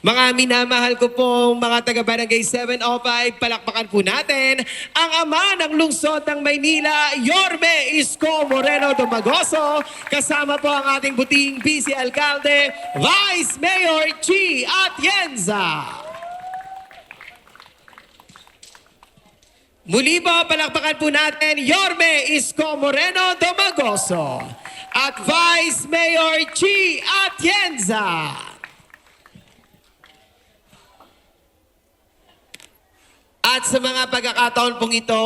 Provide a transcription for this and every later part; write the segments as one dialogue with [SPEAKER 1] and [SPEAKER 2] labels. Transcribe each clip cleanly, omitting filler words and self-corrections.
[SPEAKER 1] Mga minamahal ko pong mga taga-Barangay 705, palakpakan po natin ang ama ng lungsod ng Maynila, Yorme Isko Moreno Dumagoso, kasama po ang ating buting Vice Alcalde, Vice Mayor Chi Atienza. Muli po, palakpakan po natin, Yorme Isko Moreno Dumagoso at Vice Mayor Chi Atienza. At sa mga pagkakataon pong ito,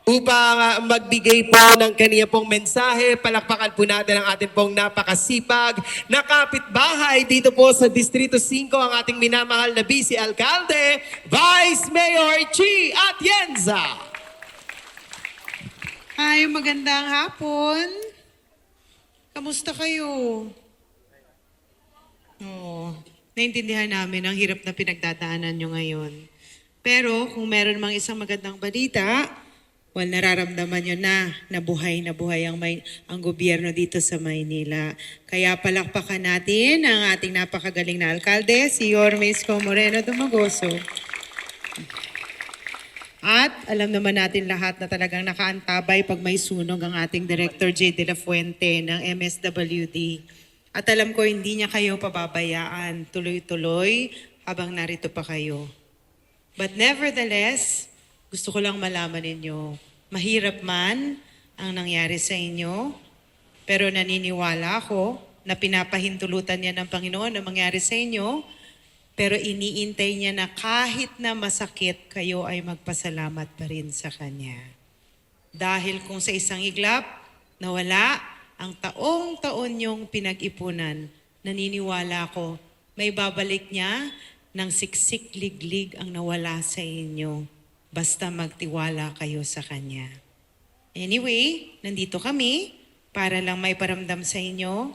[SPEAKER 1] upang magbigay po ng kaniya pong mensahe, palakpakan po natin ang ating pong napakasipag na kapitbahay dito po sa Distrito 5, ang ating minamahal na Vice Alcalde, Vice Mayor Chi Atienza.
[SPEAKER 2] Ay, magandang hapon. Kamusta kayo? Oo, naintindihan namin ang hirap na pinagdadaanan nyo ngayon. Pero kung meron mang isang magandang balita, nararamdaman nyo na buhay ang gobyerno dito sa Maynila. Kaya palakpakan natin ang ating napakagaling na alkalde, si Yorme Isko Moreno Dumagoso. At alam naman natin lahat na talagang nakaantabay pag may sunog ang ating Director J. De La Fuente ng MSWD. At alam ko hindi niya kayo pababayaan, tuloy-tuloy habang narito pa kayo. But nevertheless, gusto ko lang malaman ninyo, mahirap man ang nangyari sa inyo, pero naniniwala ako na pinapahintulutan niya ng Panginoon na mangyari sa inyo, pero iniintay niya na kahit na masakit, kayo ay magpasalamat pa rin sa Kanya. Dahil kung sa isang iglap, nawala ang taong-taon niyong pinag-ipunan, naniniwala ko, may babalik niya ng siksik liglig ang nawala sa inyo. Basta magtiwala kayo sa Kanya. Anyway, nandito kami para lang may paramdam sa inyo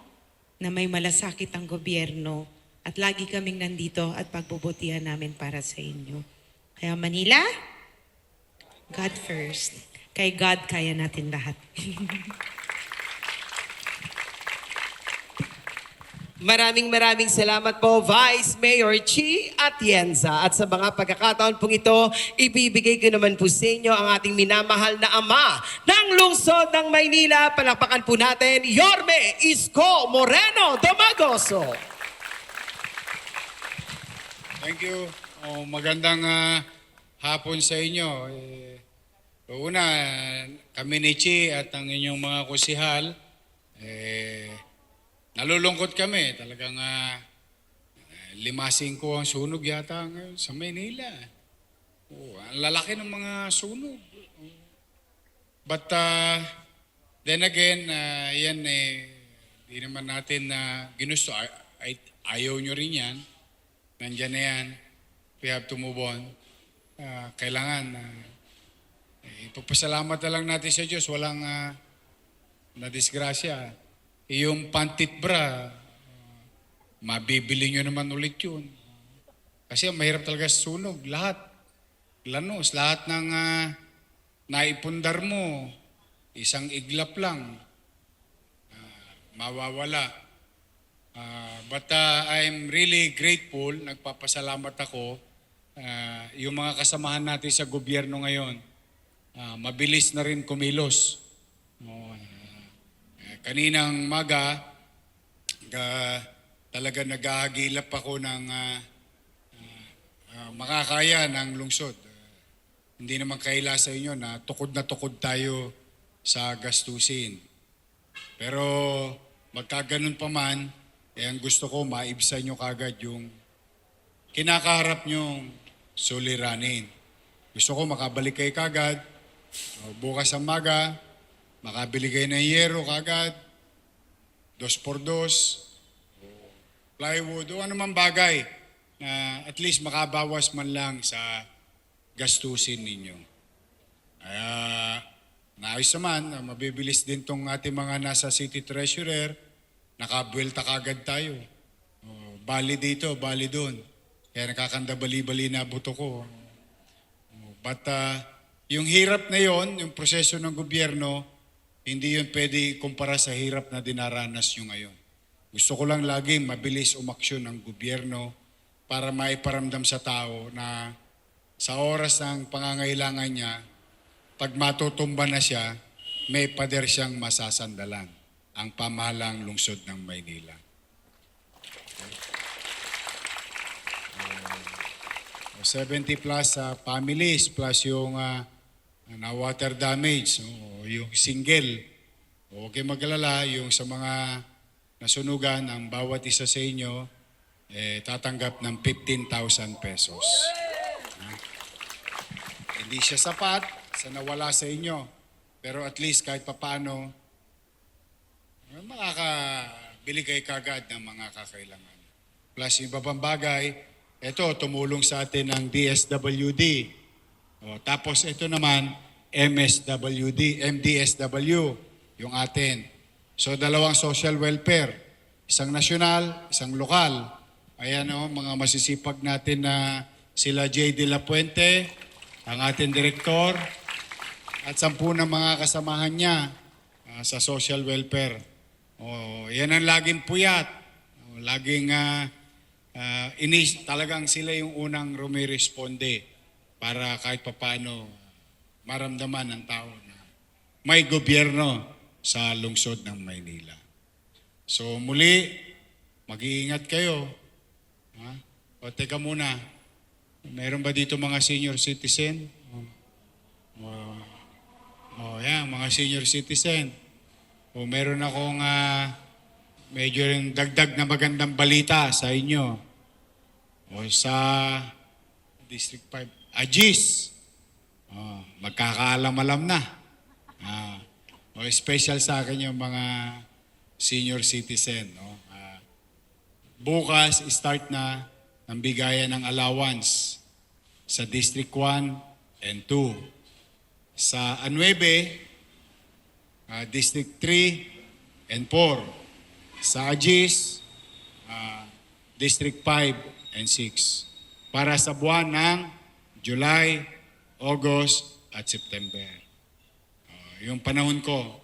[SPEAKER 2] na may malasakit ang gobyerno at lagi kaming nandito at pagbubutihan namin para sa inyo. Kaya Manila, God first. Kay God kaya natin lahat.
[SPEAKER 1] Maraming salamat po, Vice Mayor Chi Atienza. At sa mga pagkakataon pong ito, ibibigay ko naman po sa inyo ang ating minamahal na ama ng lungsod ng Maynila. Palakpakan po natin, Yorme Isko Moreno Dumagoso.
[SPEAKER 3] Thank you. Magandang hapon sa inyo. Una, kami ni Chi at ang inyong mga kusihal, nalulungkot kami. Talagang 5-5 ang sunog yata ngayon sa Maynila. Ang lalaki ng mga sunog. But then again, yan di naman natin ginusto. Ayaw nyo rin yan. Nandyan na yan. We have to move on. Kailangan ipagpasalamat na lang natin sa Diyos. Walang nadisgrasya. Yung pantit bra, mabibili nyo naman ulit yun. Kasi mahirap talaga sunog. Lahat. Lanos. Lahat ng naipundar mo, isang iglap lang. Mawawala. But I'm really grateful. Nagpapasalamat ako. Yung mga kasamahan natin sa gobyerno ngayon, mabilis na rin kumilos. Kaninang maga, talaga naghahagilap ako ng makakaya ng lungsod. Hindi naman kaila sa inyo na tukod tayo sa gastusin. Pero magkaganon pa man, ang gusto ko maibsan nyo kagad yung kinakaharap nyong suliranin. Gusto ko makabalik kayo kagad, bukas ang maga, makabili kayo ng yero kagad, 2x2, plywood, o anumang bagay na at least makabawas man lang sa gastusin ninyo. Kaya naayos naman, mabibilis din tong ating mga nasa city treasurer, nakabuelta kagad tayo. Bali dito, bali doon. Kaya nakakanda bali-bali na buto ko. But yung hirap na yon, yung proseso ng gobyerno, hindi yun pwede kumpara sa hirap na dinaranas nyo ngayon. Gusto ko lang laging mabilis umaksyon ng gobyerno para maiparamdam sa tao na sa oras ng pangangailangan niya, pag matutumba na siya, may pader siyang masasandalan, ang pamahalang lungsod ng Maynila. 70 plus families plus yung na water damage, yung single. Huwag kayong mag-alala, yung sa mga nasunugan, ang bawat isa sa inyo tatanggap ng 15,000 pesos. Hindi siya sapat sa nawala sa inyo, pero at least kahit papaano, makakabili kayo kagad ng mga kakailangan. Plus yung iba pang bagay, ito tumulong sa atin ng DSWD. Tapos ito naman, MDSW, yung atin. So dalawang social welfare, isang nasyonal, isang lokal. Ayan mga masisipag natin na sila J. De La Puente, ang ating direktor, at 10 ng mga kasamahan niya sa social welfare. Yan ang laging puyat. Laging talagang sila yung unang rumiresponde para kahit papaano maramdaman ng tao na may gobyerno sa lungsod ng Maynila. So muli, mag-iingat kayo. Teka muna, meron ba dito mga senior citizen? Yan, mga senior citizen. Meron akong medyo rin dagdag na magandang balita sa inyo. Sa District 5, Agis. Magkakaalam-alam na. Special sa akin yung mga senior citizen. Bukas, start na ng bigayan ng allowance sa District 1 and 2. Sa Anuebe, District 3 and 4. Sa Agis, District 5 and 6. Para sa buwan ng July, August at September. Yung panahon ko.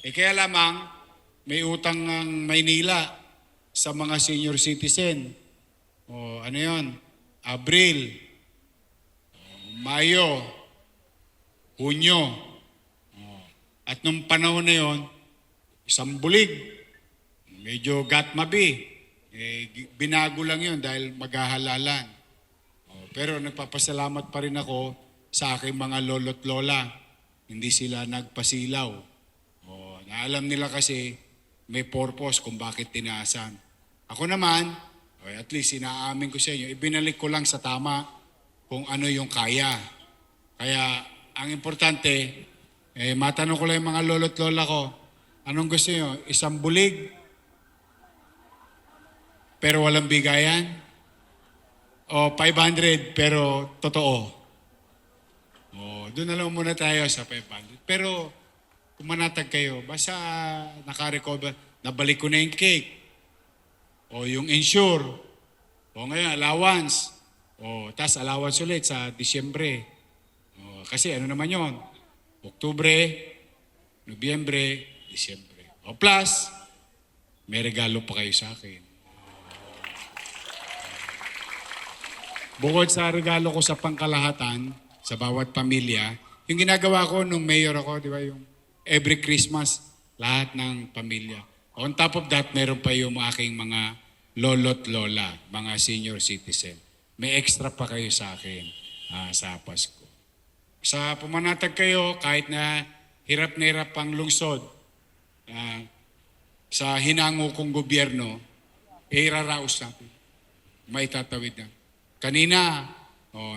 [SPEAKER 3] Kaya lamang, may utang ng Maynila sa mga senior citizen. Ano yun? Abril, Mayo, Hunyo. At nung panahon na yun, isang bulig, medyo gatmabi. Binago lang yun dahil maghahalalan. Pero nagpapasalamat pa rin ako sa aking mga lolo't lola. Hindi sila nagpasilaw. Naalam nila kasi may purpose kung bakit tinaasan. Ako naman, at least inaamin ko sa inyo, ibinalik ko lang sa tama kung ano yung kaya. Kaya ang importante, matanong ko lang yung mga lolo't lola ko, anong gusto nyo? Isang bulig, pero walang bigayan? O 500 pero totoo? Doon na lang muna tayo sa 500. Pero kung manatag kayo, basta naka-recover, nabalik ko na yung cake. O yung insure. O ngayon, allowance. O tas allowance ulit sa Disyembre. Kasi ano naman yon? Oktubre, Nobyembre, Disyembre. O plus, may regalo pa kayo sa akin. Bukod sa regalo ko sa pangkalahatan, sa bawat pamilya, yung ginagawa ko nung mayor ako, di ba, yung every Christmas, lahat ng pamilya. On top of that, meron pa yung aking mga lolo't lola, mga senior citizen. May extra pa kayo sa akin sa Pasko. Sa pumanatag kayo, kahit na hirap pang lungsod, sa hinango kong gobyerno, iraraos natin. May tatawid na. Kanina,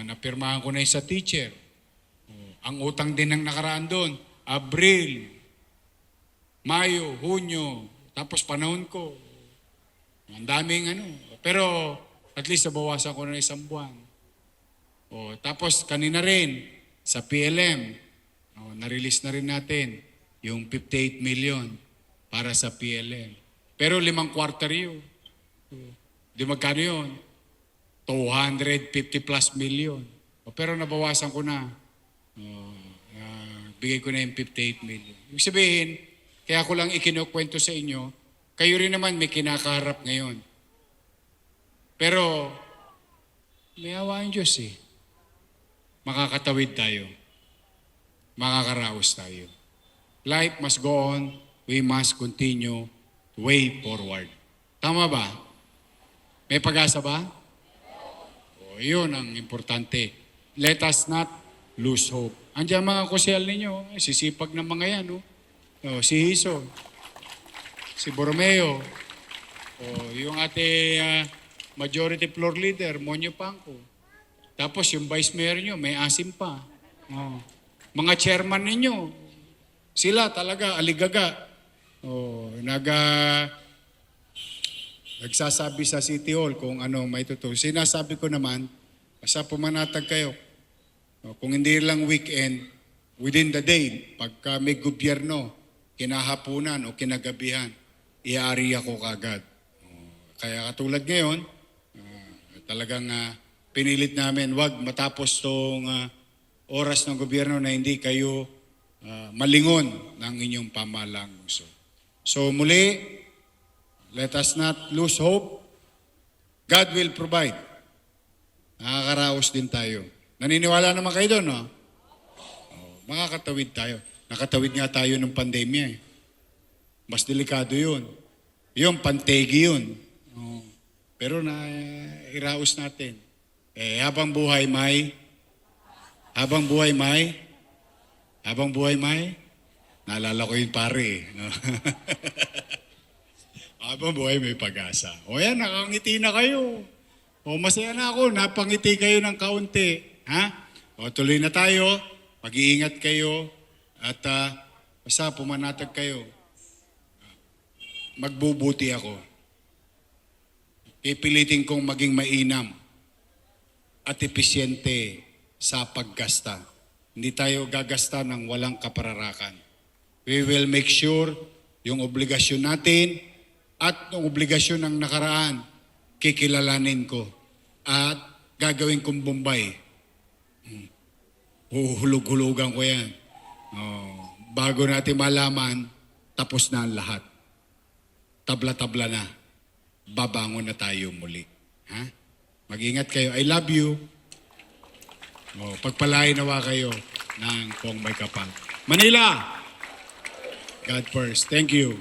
[SPEAKER 3] napirmahan ko na yung sa teacher. Ang utang din ng nakaraan doon, Abril, Mayo, Hunyo, tapos panahon ko. Ang daming Pero at least nabawasan ko na isang buwan. Tapos kanina rin, sa PLM, na-release na rin natin yung 58 million para sa PLM. Pero 5 quarter yun. Di magkano yun? 250 plus million. Pero nabawasan ko na. Bigay ko na yung 58 million. Ibig sabihin, kaya ko lang ikinukwento sa inyo, kayo rin naman may kinakaharap ngayon. Pero ginawa ang Diyos eh. Makakatawid tayo. Makakaraos tayo. Life must go on. We must continue way forward. Tama ba? May pag-asa ba? O, yun ang importante. Let us not lose hope. Andiyan mga kusyal ninyo, sisipag ng mga yan. Si Hiso, si Borromeo, yung ate majority floor leader, Monyo Pangco. Tapos yung vice mayor nyo, may asim pa. Mga chairman ninyo, sila talaga aligaga. Nagsasabi sa City Hall kung ano may totoo. Sinasabi ko naman, basta pumanatag kayo. Kung hindi lang weekend, within the day, pagka may gobyerno, kinahapunan o kinagabihan, iaari ako kagad. Kaya katulad ngayon, talagang pinilit namin, wag matapos tong oras ng gobyerno na hindi kayo malingon ng inyong pamahalang gusto. So muli, let us not lose hope. God will provide. Nakakaraos din tayo. Naniniwala naman kayo doon, no? Makakatawid tayo. Nakatawid nga tayo ng pandemya eh. Mas delikado yun. Yung pantegi yun. Pero iraos natin. Habang buhay may, naalala ko yung pare eh. No? Habang buhay may pag-asa. O yan, nakangiti na kayo. O masaya na ako, napangiti kayo ng kaunti. Ha? O tuloy na tayo, mag-iingat kayo, at basta pumanatag kayo. Magbubuti ako. Pipilitin kong maging mainam at episyente sa paggasta. Hindi tayo gagasta ng walang kapararakan. We will make sure yung obligasyon natin at yung obligasyon ng nakaraan, kikilalanin ko at gagawin kong Bombay. Huhulog-hulugan ko yan. Bago natin malaman, tapos na ang lahat. Tabla-tabla na. Babangon na tayo muli. Ha? Mag-ingat kayo. I love you. Pagpalain nawa kayo ng Pong May Kapal. Manila! God first. Thank you.